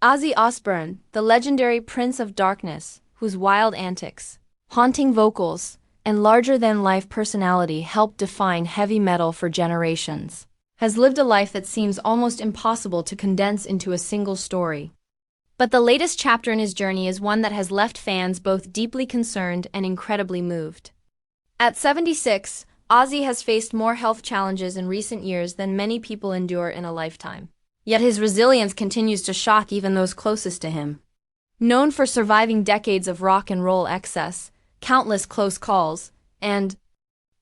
Ozzy Osbourne, the legendary Prince of Darkness, whose wild antics, haunting vocals, and larger-than-life personality helped define heavy metal for generations, has lived a life that seems almost impossible to condense into a single story. But the latest chapter in his journey is one that has left fans both deeply concerned and incredibly moved. At 76, Ozzy has faced more health challenges in recent years than many people endure in a lifetime. Yet his resilience continues to shock even those closest to him. Known for surviving decades of rock and roll excess, countless close calls, and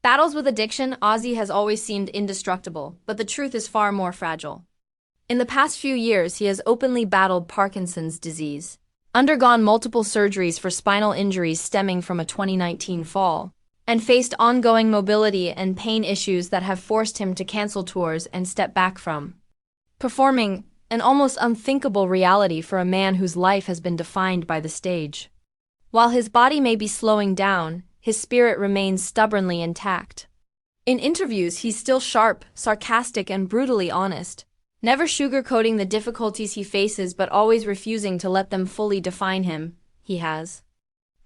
battles with addiction, Ozzy has always seemed indestructible, but the truth is far more fragile. In the past few years, he has openly battled Parkinson's disease, undergone multiple surgeries for spinal injuries stemming from a 2019 fall, and faced ongoing mobility and pain issues that have forced him to cancel tours and step back from performing, an almost unthinkable reality for a man whose life has been defined by the stage. While his body may be slowing down, his spirit remains stubbornly intact. In interviews, he's still sharp, sarcastic, and brutally honest, never sugarcoating the difficulties he faces but always refusing to let them fully define him. He has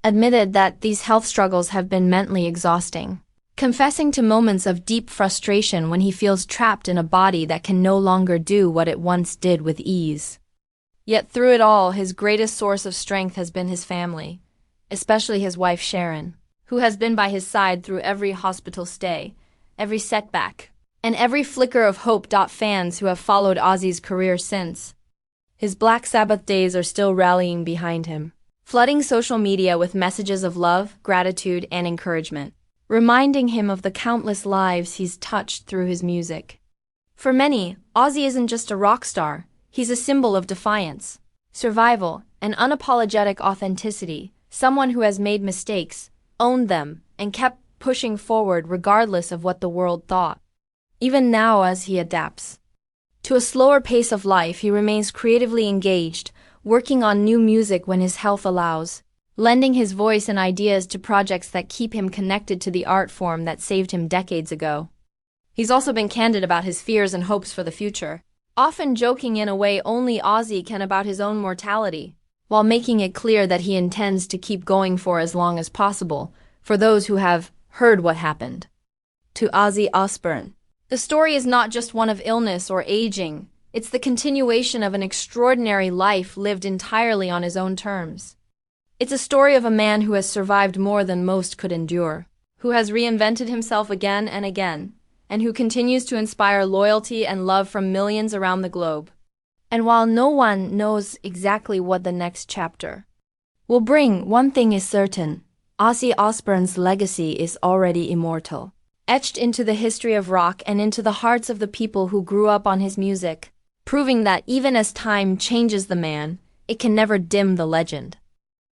admitted that these health struggles have been mentally exhausting, confessing to moments of deep frustration when he feels trapped in a body that can no longer do what it once did with ease. Yet through it all, his greatest source of strength has been his family, especially his wife Sharon, who has been by his side through every hospital stay, every setback, and every flicker of hope. Fans who have followed Ozzy's career since his Black Sabbath days are still rallying behind him, flooding social media with messages of love, gratitude, and encouragement, reminding him of the countless lives he's touched through his music. For many, Ozzy isn't just a rock star, he's a symbol of defiance, survival, and unapologetic authenticity, someone who has made mistakes, owned them, and kept pushing forward regardless of what the world thought. Even now, as he adapts to a slower pace of life, he remains creatively engaged, working on new music when his health allows, lending his voice and ideas to projects that keep him connected to the art form that saved him decades ago. He's also been candid about his fears and hopes for the future, often joking in a way only Ozzy can about his own mortality, while making it clear that he intends to keep going for as long as possible, for those who have heard what happened to Ozzy Osbourne. The story is not just one of illness or aging, it's the continuation of an extraordinary life lived entirely on his own terms. It's a story of a man who has survived more than most could endure, who has reinvented himself again and again, and who continues to inspire loyalty and love from millions around the globe. And while no one knows exactly what the next chapter will bring, one thing is certain: Ozzy Osbourne's legacy is already immortal, etched into the history of rock and into the hearts of the people who grew up on his music, proving that even as time changes the man, it can never dim the legend.